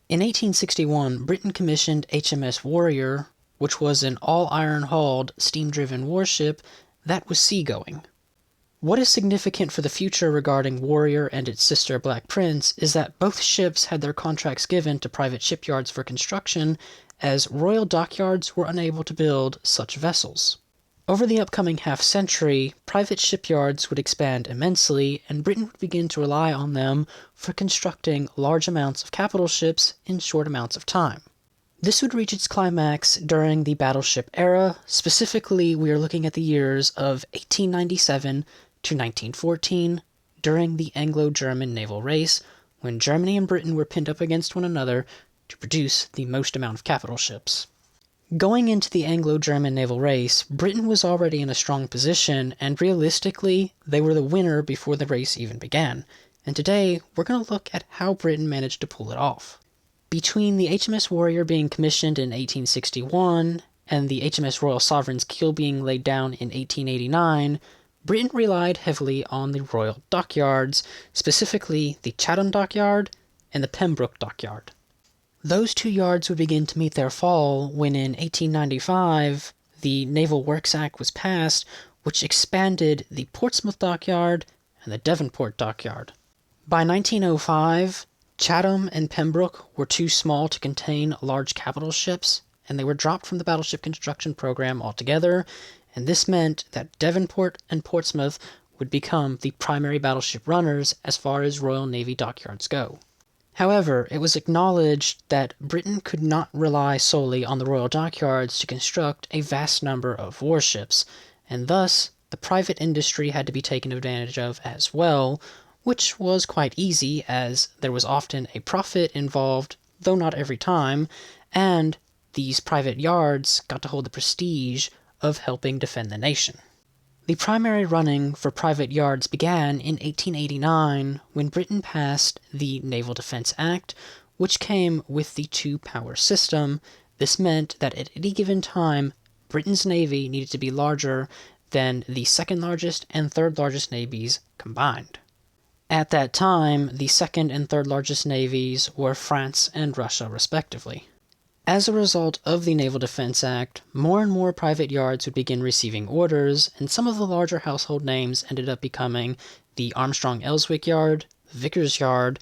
In 1861, Britain commissioned HMS Warrior, which was an all-iron-hulled, steam-driven warship that was seagoing. What is significant for the future regarding Warrior and its sister Black Prince is that both ships had their contracts given to private shipyards for construction, as royal dockyards were unable to build such vessels. Over the upcoming half-century, private shipyards would expand immensely, and Britain would begin to rely on them for constructing large amounts of capital ships in short amounts of time. This would reach its climax during the battleship era. Specifically, we are looking at the years of 1897 to 1914, during the Anglo-German Naval race, when Germany and Britain were pinned up against one another to produce the most amount of capital ships. Going into the Anglo-German naval race, Britain was already in a strong position, and realistically, they were the winner before the race even began. And today, we're going to look at how Britain managed to pull it off. Between the HMS Warrior being commissioned in 1861 and the HMS Royal Sovereign's keel being laid down in 1889, Britain relied heavily on the royal dockyards, specifically the Chatham Dockyard and the Pembroke Dockyard. Those two yards would begin to meet their fall when in 1895 the Naval Works Act was passed, which expanded the Portsmouth Dockyard and the Devonport Dockyard. By 1905, Chatham and Pembroke were too small to contain large capital ships, and they were dropped from the battleship construction program altogether, and this meant that Devonport and Portsmouth would become the primary battleship runners as far as Royal Navy dockyards go. However, it was acknowledged that Britain could not rely solely on the royal dockyards to construct a vast number of warships, and thus the private industry had to be taken advantage of as well, which was quite easy as there was often a profit involved, though not every time, and these private yards got to hold the prestige of helping defend the nation. The primary running for private yards began in 1889 when Britain passed the Naval Defense Act, which came with the two-power system. This meant that at any given time, Britain's navy needed to be larger than the second largest and third largest navies combined. At that time, the second and third largest navies were France and Russia, respectively. As a result of the Naval Defense Act, more and more private yards would begin receiving orders, and some of the larger household names ended up becoming the Armstrong-Elswick Yard, Vickers Yard,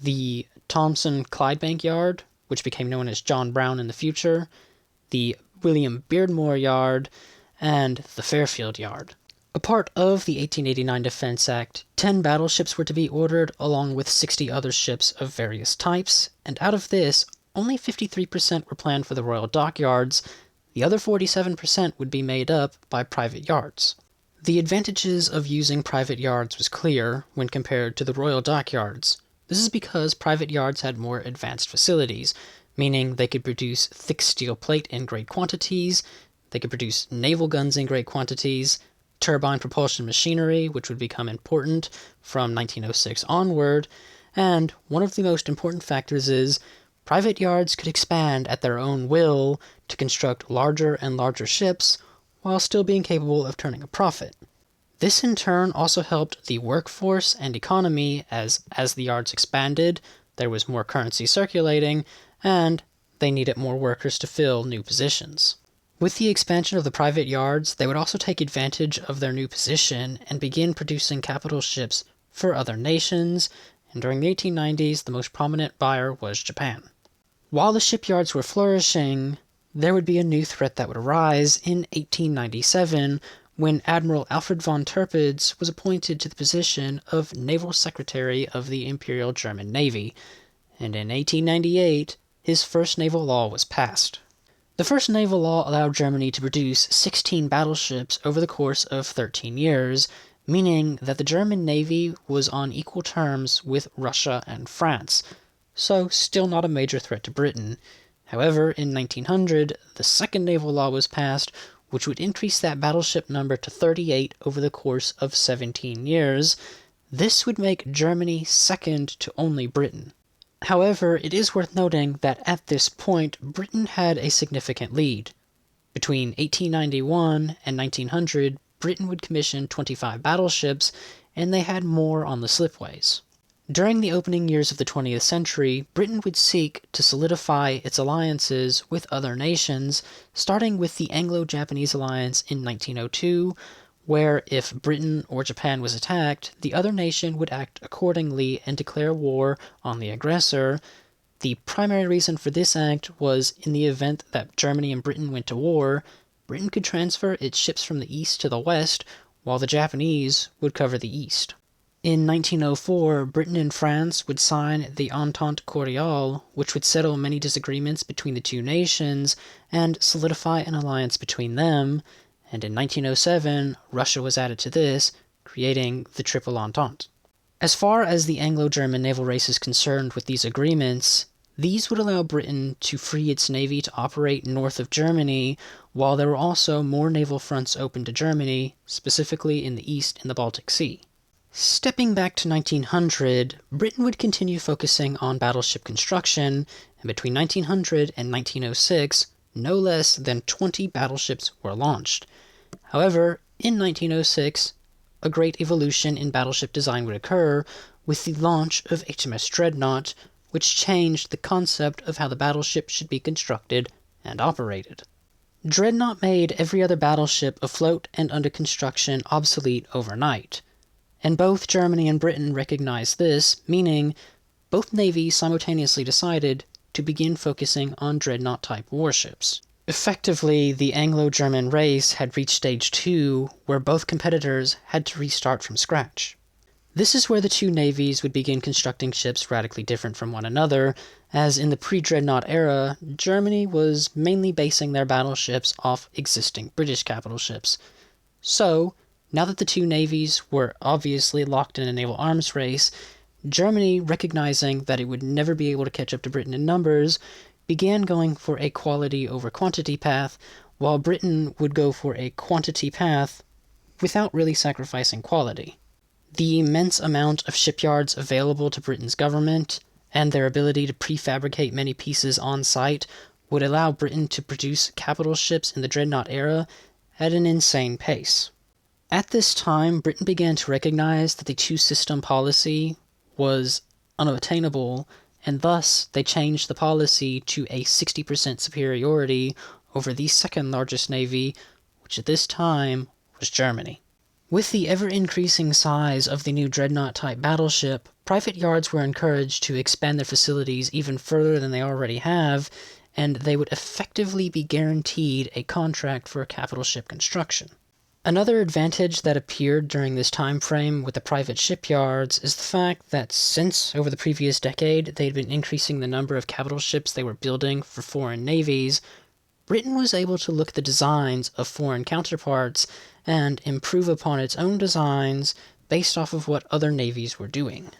the Thomson-Clydebank Yard, which became known as John Brown in the future, the William Beardmore Yard, and the Fairfield Yard. A part of the 1889 Defense Act, 10 battleships were to be ordered along with 60 other ships of various types, and out of this, only 53% were planned for the royal dockyards. The other 47% would be made up by private yards. The advantages of using private yards was clear when compared to the royal dockyards. This is because private yards had more advanced facilities, meaning they could produce thick steel plate in great quantities, they could produce naval guns in great quantities, turbine propulsion machinery, which would become important from 1906 onward, and one of the most important factors is private yards could expand at their own will to construct larger and larger ships while still being capable of turning a profit. This in turn also helped the workforce and economy as the yards expanded, there was more currency circulating, and they needed more workers to fill new positions. With the expansion of the private yards, they would also take advantage of their new position and begin producing capital ships for other nations, and during the 1890s, the most prominent buyer was Japan. While the shipyards were flourishing, there would be a new threat that would arise in 1897 when Admiral Alfred von Tirpitz was appointed to the position of Naval Secretary of the Imperial German Navy, and in 1898, his first naval law was passed. The first naval law allowed Germany to produce 16 battleships over the course of 13 years, meaning that the German Navy was on equal terms with Russia and France, so still not a major threat to Britain. However, in 1900, the second naval law was passed, which would increase that battleship number to 38 over the course of 17 years. This would make Germany second to only Britain. However, it is worth noting that at this point, Britain had a significant lead. Between 1891 and 1900, Britain would commission 25 battleships, and they had more on the slipways. During the opening years of the 20th century, Britain would seek to solidify its alliances with other nations, starting with the Anglo-Japanese alliance in 1902, where if Britain or Japan was attacked, the other nation would act accordingly and declare war on the aggressor. The primary reason for this act was in the event that Germany and Britain went to war, Britain could transfer its ships from the east to the west, while the Japanese would cover the east. In 1904, Britain and France would sign the Entente Cordiale, which would settle many disagreements between the two nations and solidify an alliance between them, and in 1907, Russia was added to this, creating the Triple Entente. As far as the Anglo-German naval race is concerned with these agreements, these would allow Britain to free its navy to operate north of Germany, while there were also more naval fronts open to Germany, specifically in the east in the Baltic Sea. Stepping back to 1900, Britain would continue focusing on battleship construction, and between 1900 and 1906, no less than 20 battleships were launched. However, in 1906, a great evolution in battleship design would occur with the launch of HMS Dreadnought, which changed the concept of how the battleship should be constructed and operated. Dreadnought made every other battleship afloat and under construction obsolete overnight. And both Germany and Britain recognized this, meaning both navies simultaneously decided to begin focusing on dreadnought-type warships. Effectively, the Anglo-German race had reached stage 2, where both competitors had to restart from scratch. This is where the two navies would begin constructing ships radically different from one another, as in the pre-dreadnought era, Germany was mainly basing their battleships off existing British capital ships. So, now that the two navies were obviously locked in a naval arms race, Germany, recognizing that it would never be able to catch up to Britain in numbers, began going for a quality over quantity path, while Britain would go for a quantity path without really sacrificing quality. The immense amount of shipyards available to Britain's government, and their ability to prefabricate many pieces on site, would allow Britain to produce capital ships in the dreadnought era at an insane pace. At this time, Britain began to recognize that the two-system policy was unattainable, and thus they changed the policy to a 60% superiority over the second largest navy, which at this time was Germany. With the ever-increasing size of the new dreadnought-type battleship, private yards were encouraged to expand their facilities even further than they already have, and they would effectively be guaranteed a contract for capital ship construction. Another advantage that appeared during this time frame with the private shipyards is the fact that since over the previous decade they had been increasing the number of capital ships they were building for foreign navies, Britain was able to look at the designs of foreign counterparts and improve upon its own designs based off of what other navies were doing.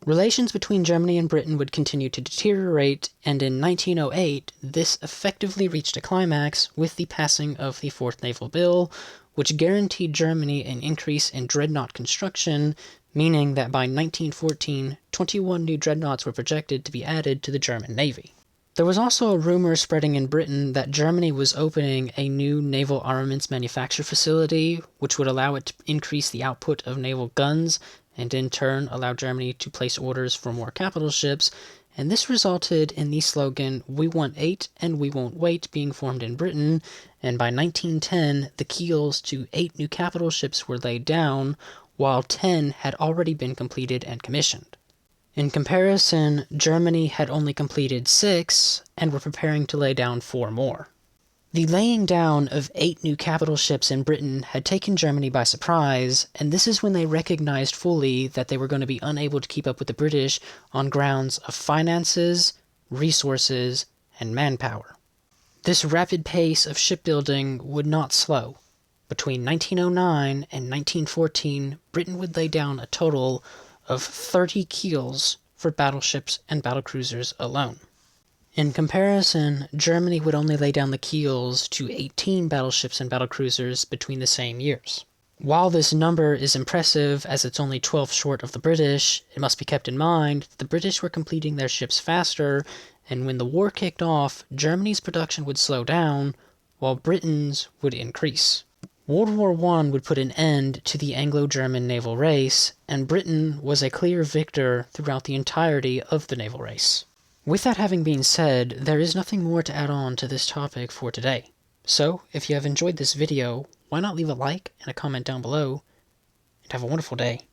Relations between Germany and Britain would continue to deteriorate, and in 1908 this effectively reached a climax with the passing of the Fourth Naval Bill, which guaranteed Germany an increase in dreadnought construction, meaning that by 1914, 21 new dreadnoughts were projected to be added to the German Navy. There was also a rumor spreading in Britain that Germany was opening a new naval armaments manufacture facility, which would allow it to increase the output of naval guns, and in turn allow Germany to place orders for more capital ships, and this resulted in the slogan, "We want 8 and we won't wait," being formed in Britain, and by 1910 the keels to 8 new capital ships were laid down, while 10 had already been completed and commissioned. In comparison, Germany had only completed 6 and were preparing to lay down 4 more. The laying down of 8 new capital ships in Britain had taken Germany by surprise, and this is when they recognized fully that they were going to be unable to keep up with the British on grounds of finances, resources, and manpower. This rapid pace of shipbuilding would not slow. Between 1909 and 1914, Britain would lay down a total of 30 keels for battleships and battlecruisers alone. In comparison, Germany would only lay down the keels to 18 battleships and battlecruisers between the same years. While this number is impressive as it's only 12 short of the British, it must be kept in mind that the British were completing their ships faster, and when the war kicked off, Germany's production would slow down, while Britain's would increase. World War I would put an end to the Anglo-German naval race, and Britain was a clear victor throughout the entirety of the naval race. With that having been said, there is nothing more to add on to this topic for today. So, if you have enjoyed this video, why not leave a like and a comment down below, and have a wonderful day.